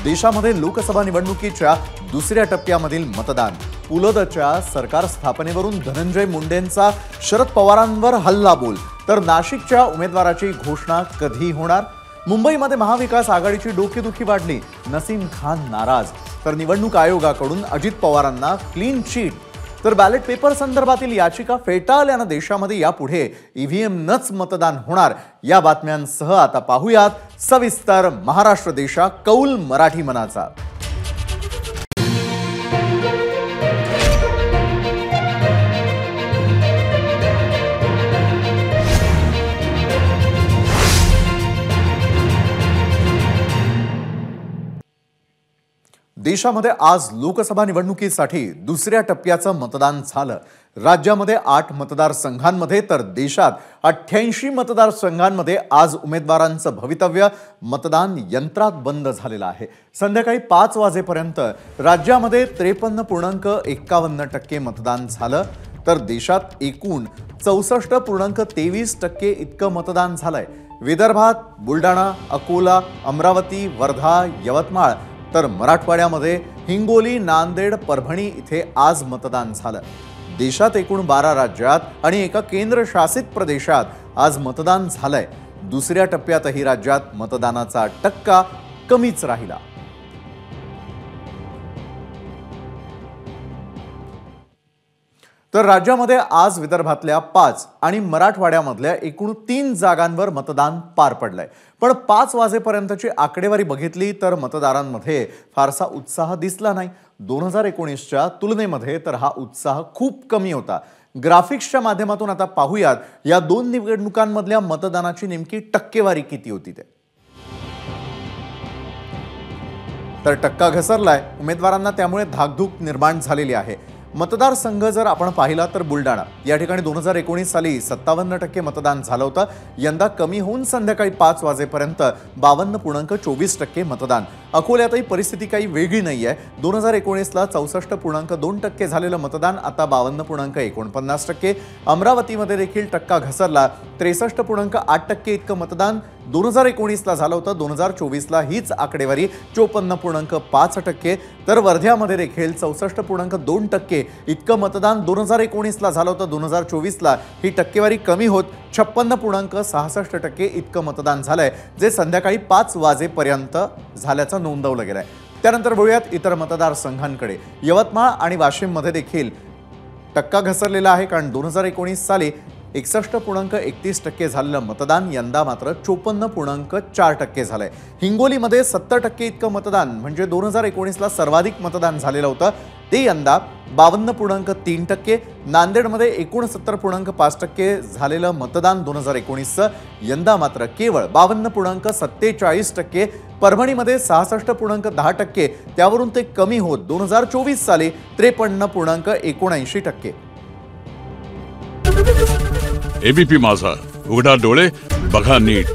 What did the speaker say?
देशामध्ये लोकसभा निवडणुकीच्या दुसऱ्या टप्प्यामधील मतदान। पुलोदच्या सरकार स्थापनेवरून धनंजय मुंडेंचा शरद पवारांवर हल्ला बोल, तर नाशिकच्या उमेदवाराची घोषणा कधी होणार? मुंबईमध्ये महाविकास आघाडीची डोकेदुखी वाढली, नसीम खान नाराज, तर निवडणूक आयोगाकडून अजित पवारांना क्लीन चिट। तर बॅलेट पेपर संदर्भातील याचिका फेटाळल्याने देशामध्ये यापुढे ईव्हीएम नच मतदान होणार। या बातम्यांसह आता पाहूयात सविस्तर महाराष्ट्र देशा कौल मराठी मनाचा। देशामध्ये आज लोकसभा निवडणुकीसाठी दुसऱ्या टप्प्याचं मतदान झालं। राज्यामध्ये 8 मतदारसंघांमध्ये तर देशात 88 मतदारसंघांमध्ये आज उमेदवारांचं भवितव्य मतदान यंत्रात बंद झालेलं आहे। संध्याकाळी 5 वाजेपर्यंत राज्यामध्ये 53.51% मतदान झालं, तर देशात एकूण 64.23% इतकं मतदान झालंय। विदर्भात बुलढाणा, अकोला, अमरावती, वर्धा, यवतमाळ, तर मराठवाड्यामध्ये हिंगोली, नांदेड, परभणी इथे आज मतदान झालं। देशात एकूण 12 राज्यात आणि एका केंद्रशासित प्रदेशात आज मतदान झालंय। दुसऱ्या टप्प्यातही राज्यात मतदानाचा टक्का कमीच राहिला। तर राज्यामध्ये आज विदर्भातल्या 5 आणि मराठवाड्यामधल्या एकूण 3 जागांवर मतदान पार पडलंय। पण 5 वाजेपर्यंतची आकडेवारी बघितली तर मतदारांमध्ये फारसा उत्साह दिसला नाही। 2019च्या तुलनेमध्ये तर हा उत्साह खूप कमी होता। ग्राफिक्सच्या माध्यमातून आता पाहूयात या 2 निवडणुकांमधल्या मतदानाची नेमकी टक्केवारी किती होती ते। तर टक्का घसरलाय, उमेदवारांना त्यामुळे धाकधूक निर्माण झालेली आहे। मतदारसंघ जर आपण पाहिला तर बुलढाणा या ठिकाणी 2019 साली 57% मतदान झालं होतं। यंदा कमी होऊन संध्याकाळी 5 वाजेपर्यंत 52.24% मतदान। अकोल्यातही परिस्थिती काही वेगळी नाहीये। 2019ला 64.2% झालेलं मतदान आता 52.49%। अमरावतीमध्ये देखील टक्का घसरला, 63.8% इतकं मतदान 2019ला झालं होतं। 2024ला हीच आकडेवारी 54.5%। तर वर्ध्यामध्ये देखील 64.2% इतकं मतदान 2019ला झालं होतं। 2024ला ही टक्केवारी कमी होत 56.66% इतकं मतदान झालंय, जे संध्याकाळी 5 वाजेपर्यंत झाल्याचं नोंदवलं गेलंय। त्यानंतर वळूयात इतर मतदारसंघांकडे। यवतमाळ आणि वाशिममध्ये देखील टक्का घसरलेला आहे, कारण 2019 साली 61.31% झालेलं मतदान यंदा मात्र 54.4% झालंय। हिंगोलीमध्ये 70% इतकं मतदान, म्हणजे 2019ला सर्वाधिक मतदान झालेलं होतं, ते यंदा 52.3%। नांदेडमध्ये 69.5% झालेलं मतदान 2019चं यंदा मात्र केवळ 52.47%। परभणीमध्ये 66.10%, त्यावरून ते कमी होत 2024 साली 53.79%। एबीपी माझा, उघडा डोळे बघा नीट।